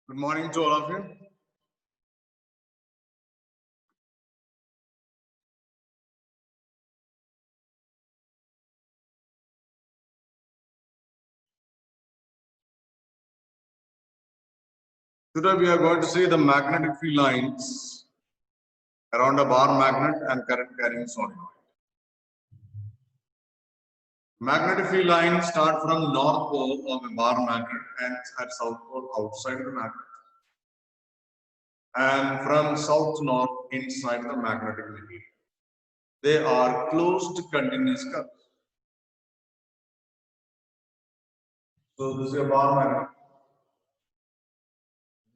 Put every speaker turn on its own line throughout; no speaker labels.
Good morning to all of you. Today we are going to see the magnetic field lines around a bar magnet and current carrying solenoid. Magnetic field lines start from north pole of a bar magnet and at south pole outside the magnet, and from south to north inside the magnetic material. They are closed continuous curves. So this is a bar magnet,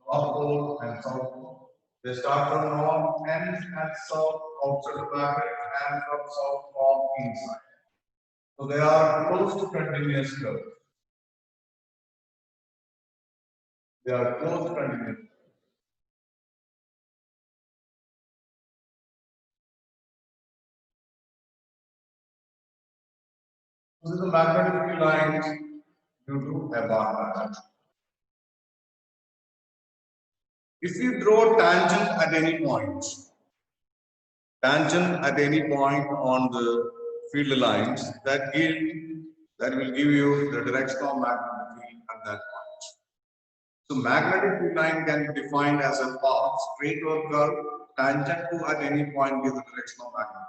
north pole and south pole. They start from north and south outside the magnet and from south north inside. So they are closed continuous curves. They are closed continuous. This is the magnetic field lines due to a bar magnet. If you draw tangent at any point on the field lines, that will give you the direction of magnetic field at that point. So magnetic field line can be defined as a path straight or curve tangent to at any point give the direction of magnetic.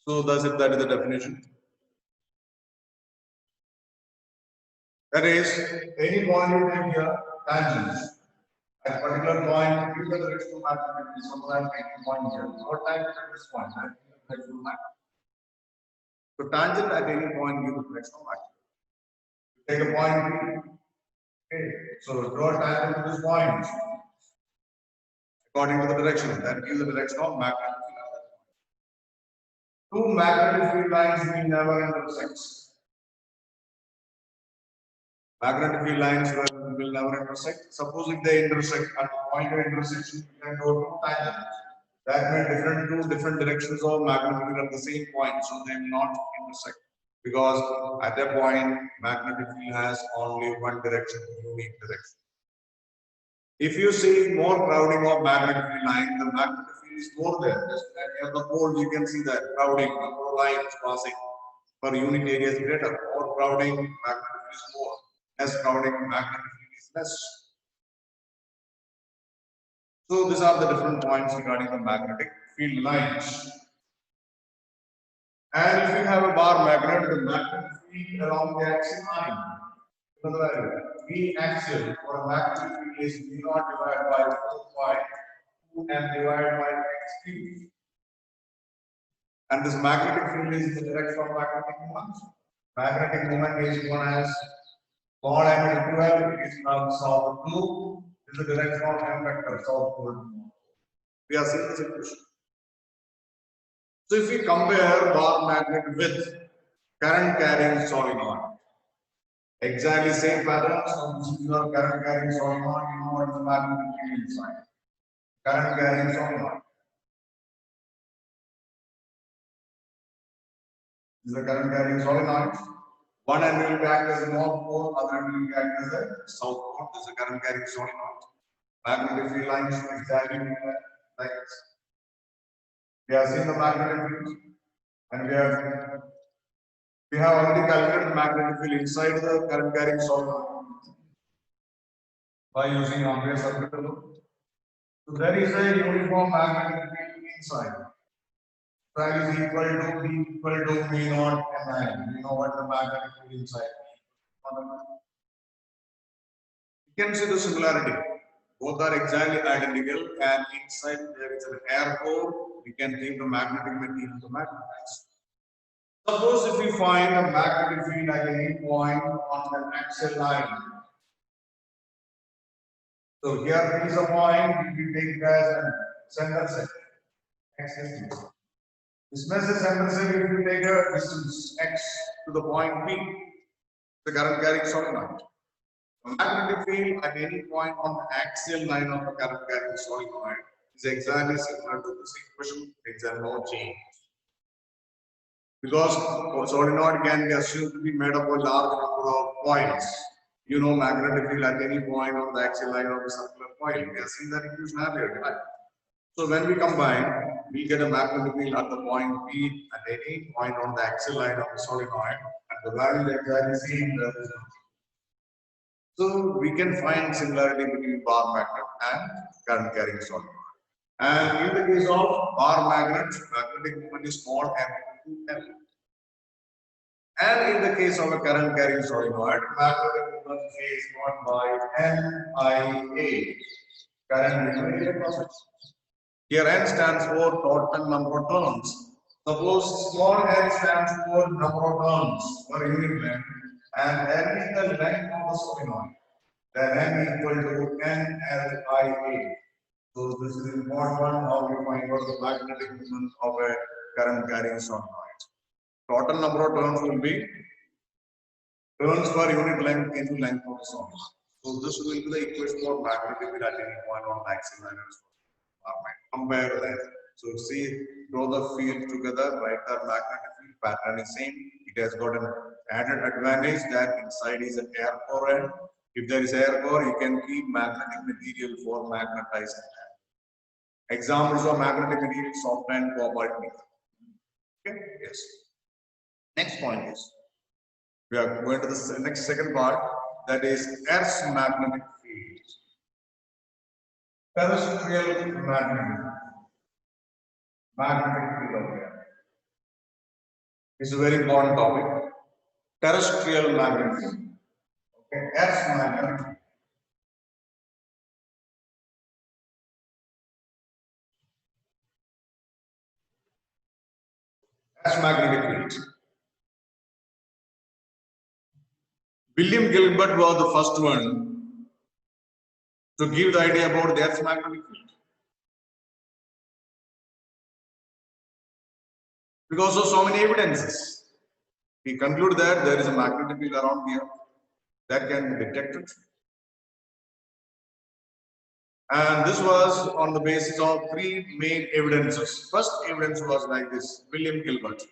So that is the definition. That is, any point you take here, tangents. At a particular point, give the direction of magnetic field. Sometimes take a point here. What time at this point? So tangent at any point give the direction of magnetic. Take a point. Okay. So draw tangent to this point. According to the direction, that gives the direction of magnetic field. Two magnetic field lines will never intersect. Magnetic field lines will never intersect. Suppose if they intersect at the point of intersection, you can go to tangent. That means two different directions of magnetic field at the same point, so they will not intersect. Because at that point, magnetic field has only one direction, unique direction. If you see more crowding of magnetic field line, the magnetic field is more there. Just near the poles, you can see that crowding, number of lines passing per unit area is greater. More crowding, magnetic field is more. Less crowding, magnetic field is less. So these are the different points regarding the magnetic field lines. And if you have a bar magnet, the magnetic field along the axial line, V axial for a magnetic field is V naught divided by 4 pi 2 and divided by x cube. And this magnetic field is the direction of magnetic moment. Magnetic moment is known as God angle 12, it is from south to, this is the direction of M vector, south pole. We are seeing this equation. So if we compare bar magnet with current carrying solenoid, exactly same pattern. So this is your current carrying solenoid, you know what is the magnetic field inside. Current carrying solenoid. This is the current carrying solenoid. One end will act as a north pole, other end will act as a south pole. This is a current carrying solenoid. Magnetic field lines exactly like this. We have seen the magnetic field, and we have already calculated magnetic field inside the current carrying solenoid by using Ampere's circuit law. So there is a uniform magnetic field inside. That is equal to B equal to V naught Ni. We know what the magnetic field inside. You can see the similarity. Both are exactly identical, and inside there is an air core. We can take the magnetic material to magnetize. Suppose if we find a magnetic field at any point on the axial line. So here is a point, we take it as a center set. X distance. This measures center set if you take a distance x to the point P, the current carrying solenoid. The magnetic field at any point on the axial line of the current carrying solenoid is exactly similar to this equation. It's a no change. because a solenoid can be assumed to be made up of a large number of coils. You know magnetic field at any point on the axial line of the circular coil. We have seen that equation earlier, right? So when we combine, we get a magnetic field at the point P at any point on the axial line of the solenoid, and the value that we are seeing the result. So we can find similarity between bar magnet and current carrying solenoid. And in the case of bar magnet, magnetic moment is small m2L. And in the case of a current carrying solenoid, magnetic moment is known by NIA, current mediated process. Here N stands for total number of turns. Suppose small n stands for number of turns per unit length, and n is the length of the solenoid. Then n equal to NLIA. So this is important how we find out the magnetic moment of a current carrying solenoid. Total number of turns will be turns per unit length into length of the solenoid. So this will be the equation for magnetic field at any point on axial line. Compare that. So see, draw the field together, write the magnetic field pattern is same. It has got an added advantage that inside is an air core, and if there is air core, you can keep magnetic material for magnetizing. Examples of magnetic material: soft and cobalt nickel. Okay, yes. Next point is we are going to the next second part, that is Earth's magnetic field. Terrestrial magnetic field of the Earth. It's a very important topic. Terrestrial magnetic field. Okay, Earth's magnetic field. Earth's magnetic field. William Gilbert was the first one to give the idea about the Earth's magnetic field. Because of so many evidences, we conclude that there is a magnetic field around the Earth that can be detected. And this was on the basis of three main evidences. First evidence was like this: William Gilbert.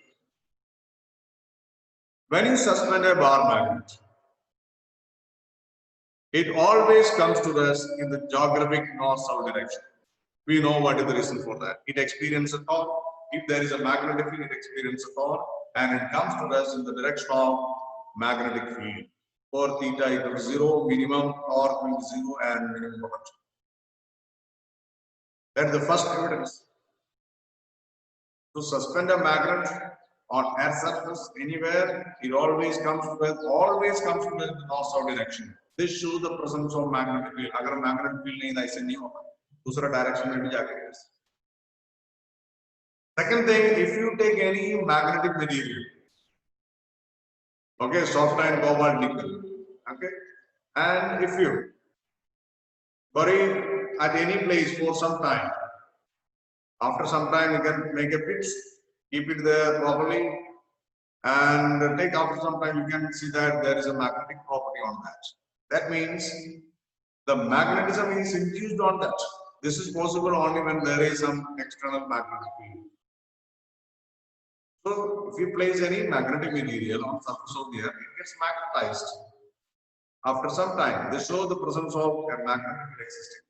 When you suspend a bar magnet, it always comes to rest in the geographic north-south direction. We know what is the reason for that. It experiences a torque. If there is a magnetic field, it experiences a torque, and it comes to rest in the direction of magnetic field. For theta equals 0, minimum torque will be 0 and minimum potential. That's the first evidence. To suspend a magnet on Earth's surface anywhere, it always comes to the north-south direction. This shows the presence of magnetic field. अगर magnetic field नहीं था ऐसे नहीं होगा, दूसरा direction में भी जाके. Second thing, if you take any magnetic material, okay, soft iron, cobalt, nickel, okay, and if you bury at any place for some time, after some time you can make a pit, keep it there properly, and take after some time you can see that there is a magnetic property on that. That means the magnetism is induced on that. This is possible only when there is some external magnetic field. So if you place any magnetic material on the surface of the Earth, it gets magnetized. After some time, they show the presence of a magnetic field existing.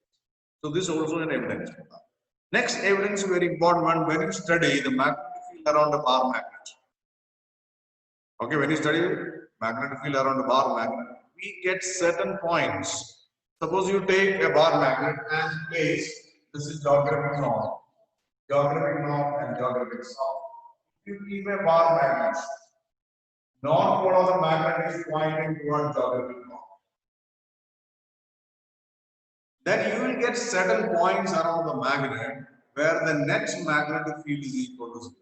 So this is also an evidence for that. Next evidence, very important one, when you study the magnetic field around a bar magnet. Okay, when you study magnetic field around a bar magnet, we get certain points. Suppose you take a bar magnet and place, this is geographic north and geographic south. If you keep a bar magnet, north pole of the magnet is pointing towards geographic north. Then you will get certain points around the magnet where the net magnetic field is equal to 0.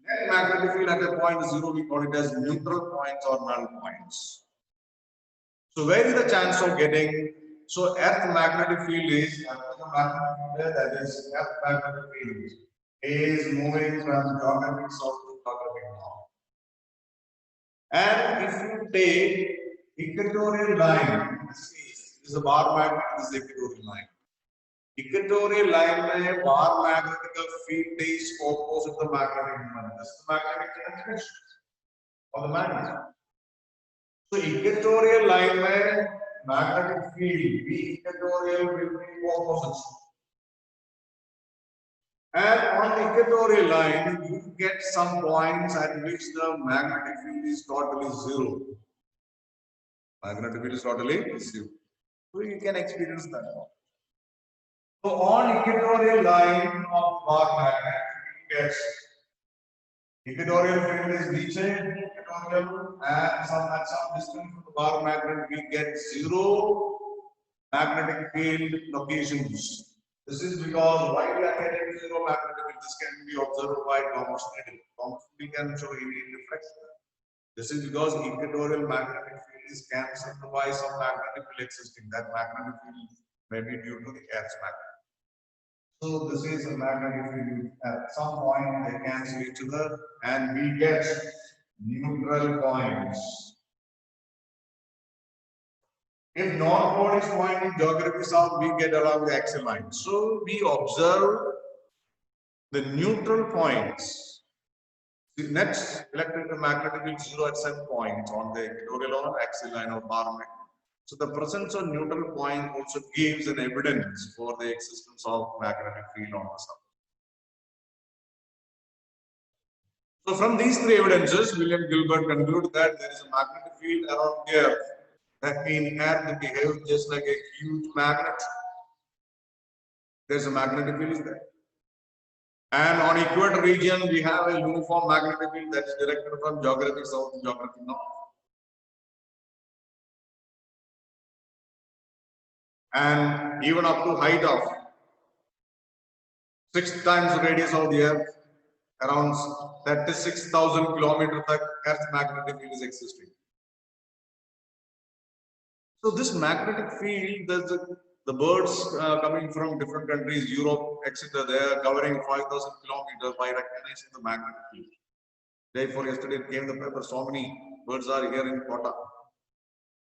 Net magnetic field at a point 0, we call it as neutral points or null points. So where is the chance of getting? So Earth magnetic field is that is Earth magnetic field is moving from geographic south to geographic north. And if you take equatorial line, this is a bar magnet, this is the equatorial line. Equatorial line में bar magnetic field is opposite the magnetic moment. That's the magnetic direction of the magnet. So equatorial line में magnetic field B equatorial will be opposite. And on the equatorial line, you get some points at which the magnetic field is totally zero. Magnetic field is totally zero. So you can experience that. So on equatorial line of bar magnet, we get equatorial field is reaching equatorial, and at some distance from the bar magnet, we get zero magnetic field locations. This is because why we are getting zero magnetic field. This can be observed by Thomas Needle. Thomas Needle can show any reflection. This is because equatorial magnetic field is cancelled by some magnetic field existing. That magnetic field may be due to the Earth's magnet. So this is a magnetic field. At some point they cancel each other, and we get neutral points. If North Pole is point in geography south, we get along the axial line. So we observe the neutral points. The next electromagnetic field zero at some point on the equatorial or axial line of bar magnet. So the presence of neutral point also gives an evidence for the existence of magnetic field on the surface. So from these three evidences, William Gilbert concluded that there is a magnetic field around the Earth. That means Earth behaves just like a huge magnet. There's a magnetic field there. And on equator region, we have a uniform magnetic field that is directed from geographic south to geographic north. And even up to height of 6 times the radius of the Earth, around 36,000 kilometers, the Earth's magnetic field is existing. So this magnetic field, the birds coming from different countries, Europe, etc., they are covering 5,000 kilometers by recognizing the magnetic field. Therefore, yesterday came the paper, so many birds are here in Kota.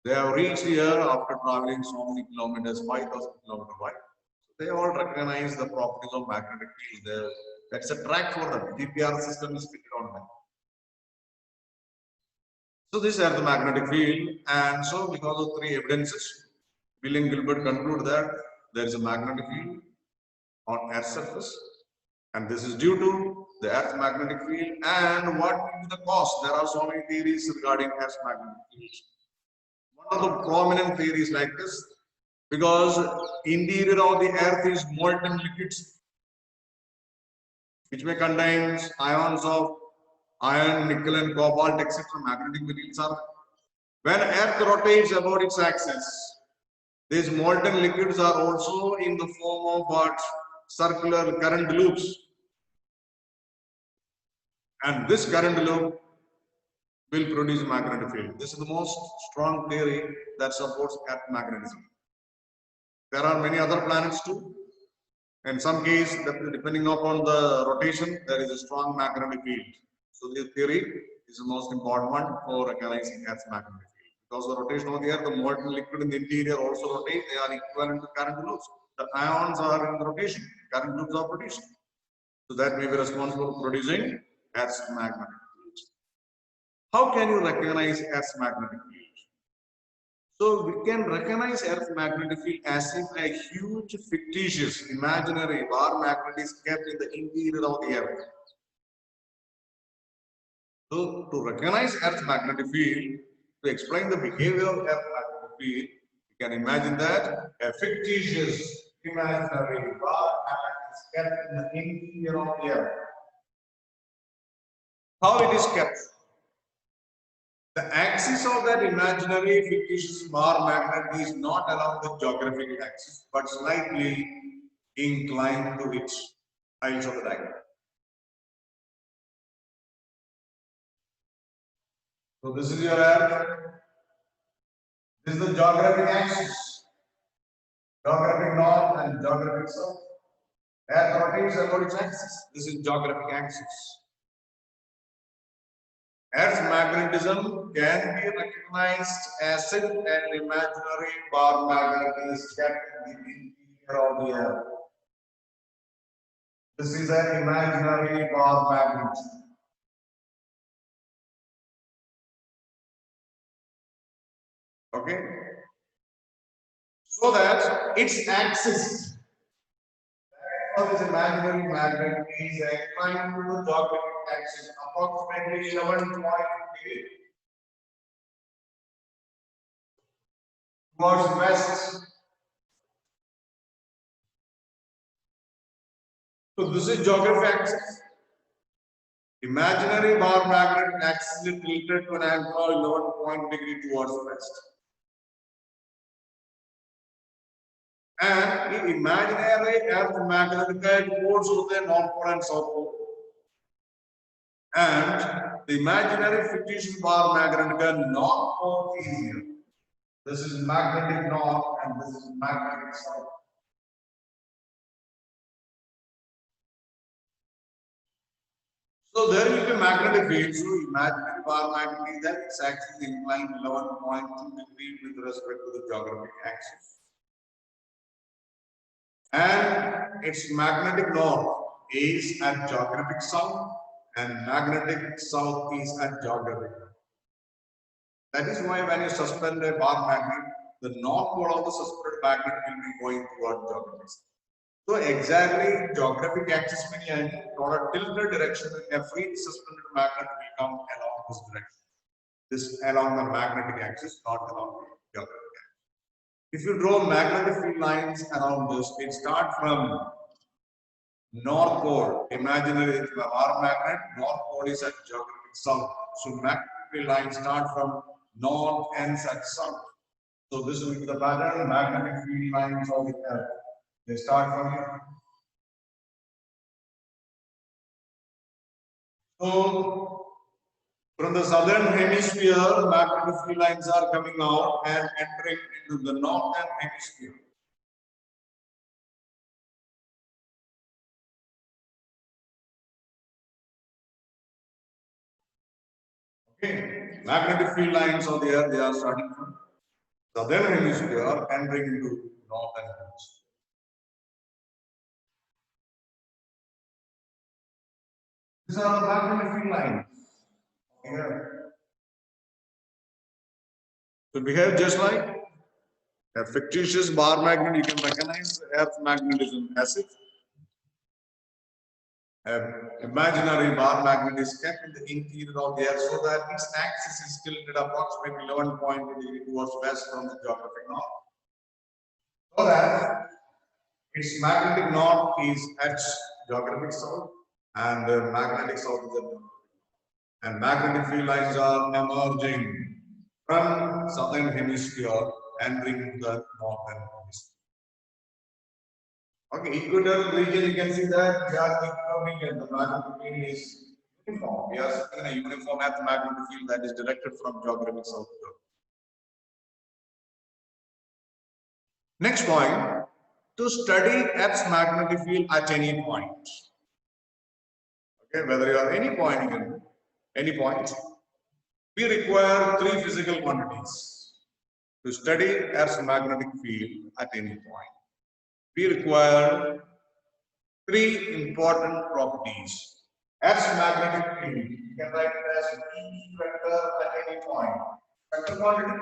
They have reached here after traveling so many kilometers, 5,000 kilometers wide. So they all recognize the properties of magnetic field. That's a track for them. GPR system is fitted on them. So these are the magnetic field, and so because of three evidences, William Gilbert concluded that there is a magnetic field on Earth's surface, and this is due to the Earth's magnetic field. And what will be the cause? There are so many theories regarding Earth's magnetic field. One of the prominent theories like this, because interior of the Earth is molten liquids, which may contain ions of iron, nickel, and cobalt, etc. Magnetic materials are. When Earth rotates about its axis, these molten liquids are also in the form of what? Circular current loops. And this current loop will produce a magnetic field. This is the most strong theory that supports Earth magnetism. There are many other planets too. In some case, depending upon the rotation, there is a strong magnetic field. So this theory is the most important one for recognizing Earth's magnetic field. Because the rotation of the Earth, the molten liquid in the interior also rotate. They are equivalent to current loops. The ions are in the rotation. Current loops are produced. So that may be responsible for producing Earth's magnetic field. How can you recognize Earth's magnetic field? So we can recognize Earth's magnetic field as if a huge fictitious imaginary bar magnet is kept in the interior of the Earth. So to recognize Earth's magnetic field, to explain the behavior of Earth's magnetic field, you can imagine that a fictitious imaginary bar magnet is kept in the interior of the Earth. How it is kept? The axis of that imaginary fictitious bar magnet is not along the geographic axis, but slightly inclined to it. I will show the diagram. So this is your Earth. This is the geographic axis. Geographic north and geographic south. Earth rotates about its axis. This is geographic axis. Earth's magnetism can be recognized as if an imaginary bar magnet is kept in the interior of the earth. This is an imaginary bar magnet. Okay, so that its axis of this imaginary magnet is inclined to the geographic axis approximately 11 degrees towards west. So this is geographic axis. Imaginary bar magnet axis is tilted to an angle of 11 degree towards west. And the imaginary earth magnetic poles होते हैं North Pole and South Pole. And the imaginary fictitious bar magnetic North Pole is here. This is magnetic north and this is magnetic south. So there will be magnetic field. So imaginary bar magnet is that its axis is inclined 11.2 degrees with respect to the geographic axis. And its magnetic north is at geographic south and magnetic south is at geographic. That is why when you suspend a bar magnet, the north pole of the suspended magnet will be going toward geographic south. So exactly geographic axis meaning toward a tilted direction, a free suspended magnet will come along this direction. This along the magnetic axis, not along the geographic axis. If you draw magnetic field lines around this, it starts from North Pole, imaginary bar magnet, North Pole is at geographic south. So magnetic field lines start from north ends at south. So this will be the pattern, magnetic field lines of the earth. They start from here. So from the southern hemisphere, magnetic field lines are coming out and entering into the northern hemisphere. Okay, magnetic field lines of the earth, they are starting from southern hemisphere entering into northern hemisphere. These are the magnetic field lines here. So behave just like a fictitious bar magnet. You can recognize Earth magnetism passive. Imaginary bar magnet is kept in the interior of the Earth so that its axis is tilted approximately 11.2 degrees towards west from the geographic north. So that its magnetic north is at geographic south and the magnetic south is at north. And magnetic field lines are emerging from southern hemisphere entering the northern hemisphere. Okay, equatorial region, you can see that we are equatorial region. The magnetic field is uniform. We are sitting in a uniform magnetic field that is directed from geographic south. Next point, to study Earth's magnetic field at any point. Okay, whether you are any point, we require three physical quantities to study Earth's magnetic field at any point. We require three important properties. Earth's magnetic field, you can write it as E vector at any point. Vector quantity.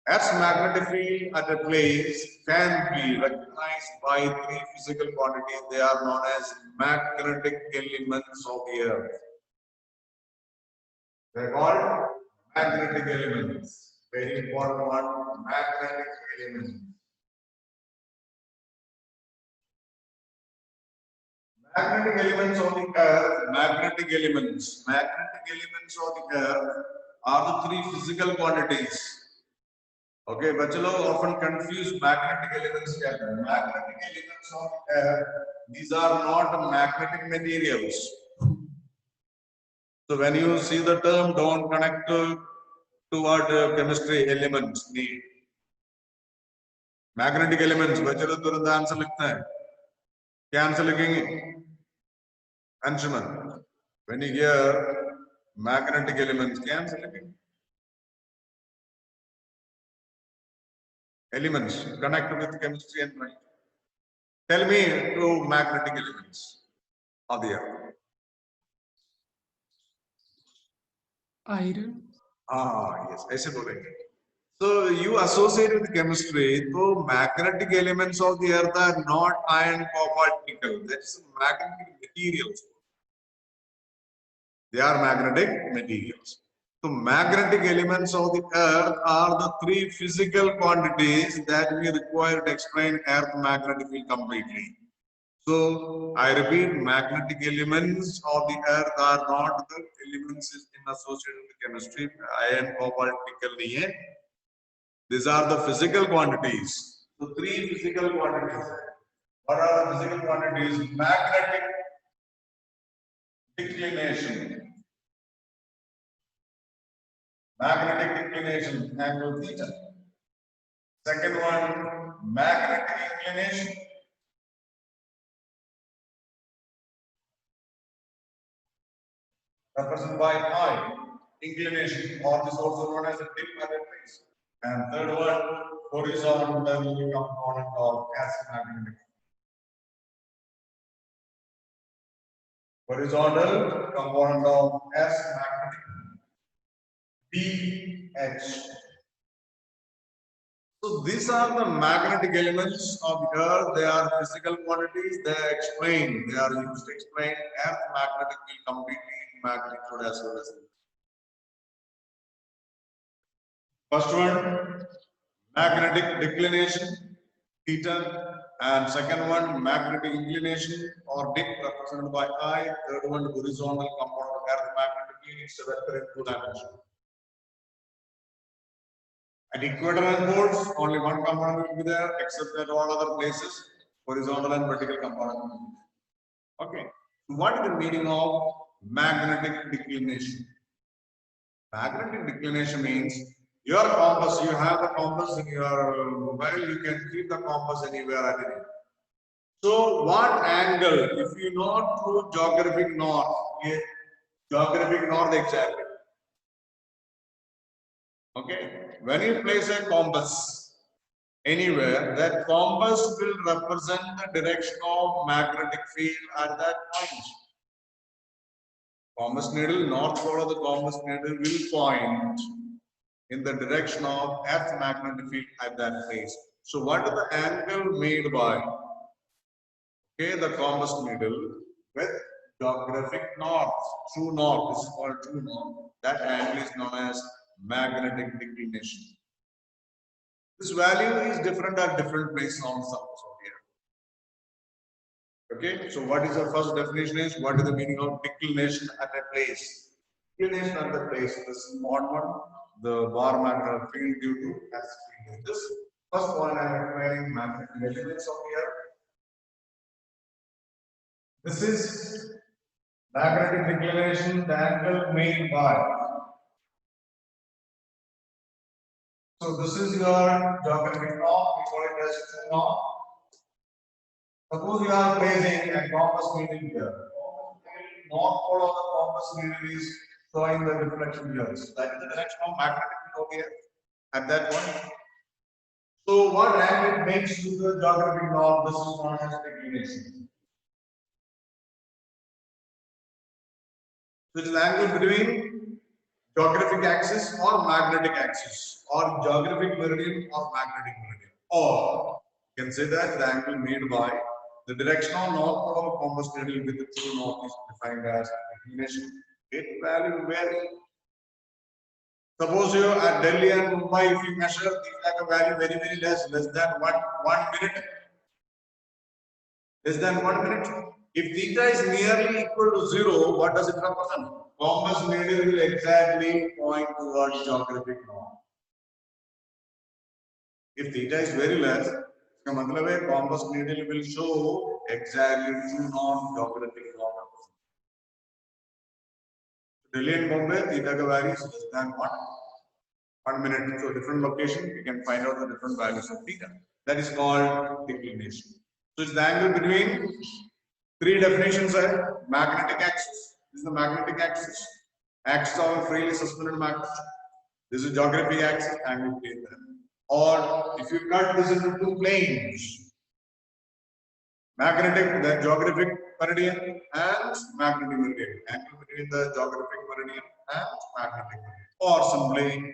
Earth's magnetic field at a place can be recognized by three physical quantities. They are known as magnetic elements of the Earth. They are called magnetic elements. Very important one, magnetic elements. Magnetic elements of the Earth, magnetic elements of the Earth are the three physical quantities. Okay, bachcho log often confuse magnetic elements. Magnetic elements of the Earth, these are not magnetic materials. So when you see the term, don't connect to what chemistry elements need. Magnetic elements, बच्चे लोग तुरंत answer लिखते हैं. क्या answer लिखेंगे? Anshuman, when you hear magnetic elements, क्या answer लिखेंगे? elements connect with chemistry and chemistry. Tell me two magnetic elements of the earth.
Iron.
Yes, ऐसे बोलेंगे. So you associate with chemistry, so magnetic elements of the earth are not iron, cobalt, nickel. That's magnetic materials. They are magnetic materials. So magnetic elements of the earth are the three physical quantities that we require to explain earth magnetic field completely. So I repeat, magnetic elements of the earth are not the elements in associated with chemistry. Iron, cobalt, nickel nahi hai. These are the physical quantities. So three physical quantities. What are the physical quantities? Magnetic declination. Magnetic declination, angle theta. Second one, magnetic inclination. Represented by I, inclination, or this also known as a dip at a place. And third one, horizontal component of acid magnetic. Horizontal component of S magnetic BH. So these are the magnetic elements of the earth. They are physical quantities. They are explained. They are used to explain earth magnetic field completely in magnitude as well as. First one, magnetic declination, theta, and second one, magnetic inclination or dip represented by I. Third one, horizontal component of earth magnetic field is a vector in two dimensions. At equator and poles, only one component will be there, except at all other places, horizontal and vertical component will be there. Okay. So what is the meaning of magnetic declination? Magnetic declination means your compass, you have the compass in your mobile, you can keep the compass anywhere at any. So what angle, if you know through geographic north, geographic north exactly. Okay, when you place a compass anywhere, that compass will represent the direction of magnetic field at that point. Compass needle, north pole of the compass needle will point in the direction of Earth magnetic field at that place. So what is the angle made by? Okay, the compass needle with geographic north, true north, this is called true north. That angle is known as magnetic declination. This value is different at different places on the surface of the earth. Okay, so what is the first definition is, what is the meaning of declination at a place? Declination at the place, this small one, the bar magnetic field due to acid. This first one I am explaining magnetic elements of the earth. This is magnetic declination, the angle made by. So this is your geographic north, we call it as true north. Suppose you are placing a compass needle here. North pole of the compass needle is showing the deflection here. So that is the direction of magnetic field over here at that point. So what angle it makes to the geographic north? This is known as declination. So it is the angle between geographic axis or magnetic axis, or geographic meridian or magnetic meridian, or you can say that the angle made by the directional north pole of compass needle with the true north is defined as declination. Its value will vary. Suppose you are at Delhi and Mumbai, if you measure the value very less than one minute, less than 1 minute. If theta is nearly equal to 0, what does it represent? Compass needle will exactly point towards geographic north. If theta is very less, इसका मतलब है compass needle will show exactly true north geographic north. Delhi and Bombay, theta का value is less than 1 minute. So different location, you can find out the different values of theta. That is called declination. So it's the angle between three definitions are magnetic axis. This is the magnetic axis. Axis of a freely suspended magnet. This is geographic axis, angle between them. Or if you cut this into two planes, magnetic, the geographic meridian and magnetic meridian, angle between the geographic meridian and magnetic meridian, or simply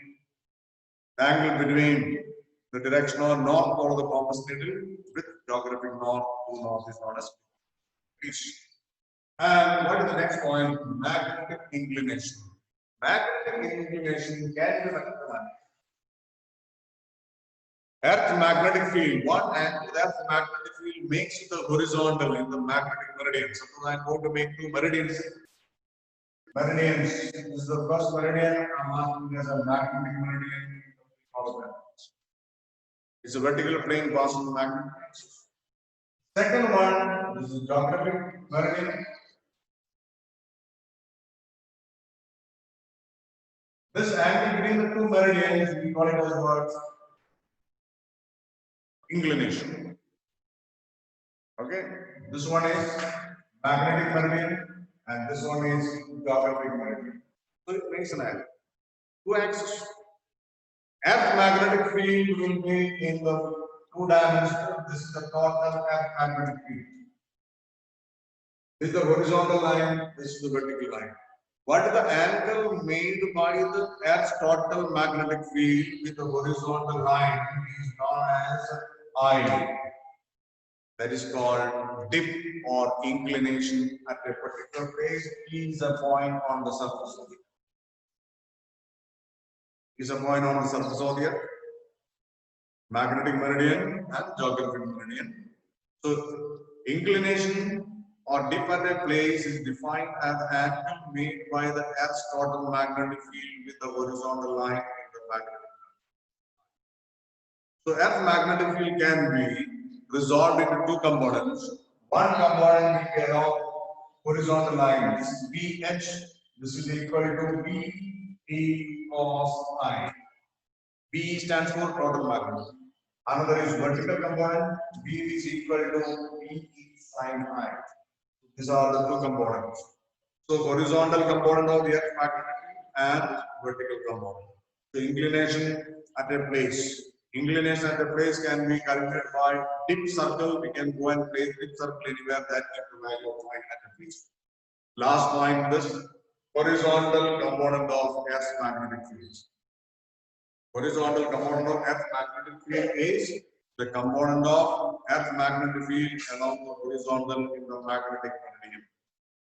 the angle between the directional north or the compass needle with geographic north to north is known as pitch. And what is the next point? Magnetic inclination. Magnetic inclination can be recognized. Earth magnetic field, what angle the Earth magnetic field makes it the horizontal in the magnetic meridian. Suppose I am going to make two meridians. This is the first meridian. I'm marking as a magnetic meridian. It's a vertical plane passing the magnetic axis. Second one, this is geographic meridian. This angle between the two meridians, we call it as what? Inclination. Okay, this one is magnetic meridian and this one is geographic meridian. So it makes an angle. Two axes. Earth magnetic field will be in the two dimensions. This is the total Earth magnetic field. This is the horizontal line, this is the vertical line. What is the angle made by the Earth's total magnetic field with the horizontal line is known as I. That is called dip or inclination at a particular place. E is a point on the surface of the Earth. Is a point on the surface of the Earth. Magnetic meridian and geographic meridian. So inclination or dip at a place is defined as the angle made by the Earth's total magnetic field with the horizontal line in the magnetic field. So Earth magnetic field can be resolved into two components. One component will be along horizontal line. This is BH. This is equal to BE cos I. BE stands for total magnetic. Another is vertical component. B is equal to BE sin I. These are the two components. So horizontal component of the Earth magnetic field and vertical component. So inclination at a place. Inclination at a place can be calculated by dip circle. We can go and place dip circle anywhere that gives the value of line at a place. Last point, this horizontal component of Earth's magnetic fields. Horizontal component of Earth magnetic field is the component of Earth magnetic field along the horizontal in the magnetic meridian.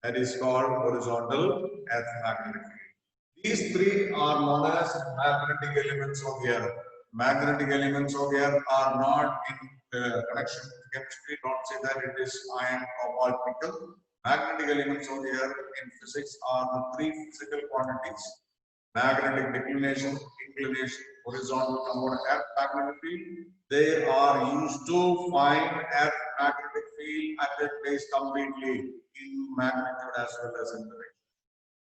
That is called horizontal Earth magnetic field. These three are known as magnetic elements of the Earth. Magnetic elements of the Earth are not in connection with chemistry. Don't say that it is iron, cobalt, nickel. Magnetic elements of the Earth in physics are the three physical quantities: magnetic declination, inclination, horizontal component, Earth magnetic field. They are used to find Earth magnetic field at a place completely in magnitude as well as in direction.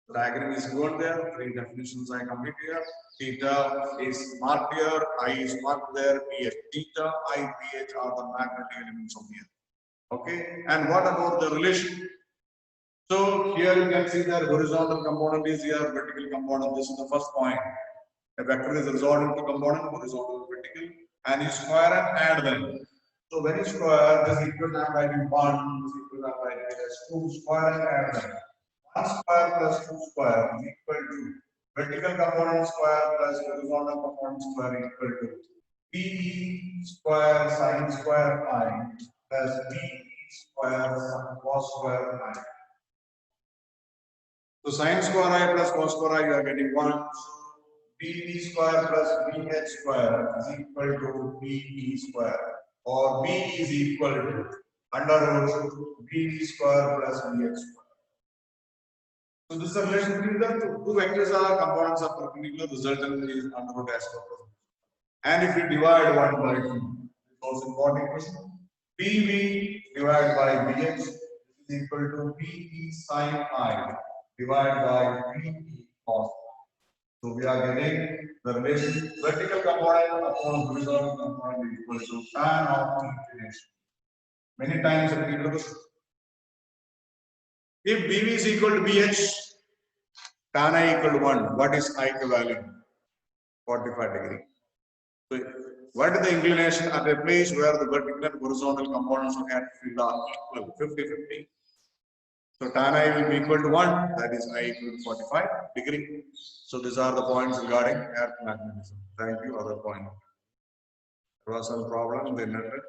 The diagram is given there. Three definitions I complete here. Theta is marked here. I is marked there. PH. Theta, I, PH are the magnetic elements of the Earth. Okay. And what about the relation? So here you can see that horizontal component is here, vertical component. This is the first point. A vector is resolved into component, horizontal, vertical, and you square and add them. So when you square, this equal to I'm writing 1, this equal to I'm writing as 2, square and add them. 1 square plus 2 square is equal to vertical component square plus horizontal component square equal to BE square sin square I plus BE square cos square I. So sin square I plus cos square I, you are getting 1. So BE square plus BH square is equal to BE square, or B is equal to under root BE square plus BH square. So this is a relation between the two vectors are components of perpendicular, resultant is under root as well. And if you divide 1 by 2, most important question, BB divided by BH is equal to BE sin I divided by BE cos. So we are getting the relation vertical component upon horizontal component is equal to tan of inclination. Many times repeated this. If BB is equal to BH, tan I equal to 1, what is I value? 45 degree. So What is the inclination at a place where the vertical and horizontal components of the field are equal, 50-50? So tan I will be equal to 1, that is I equal to 45 degree. So these are the points regarding earth magnetism. Thank you. Other point. There was some problem in the internet.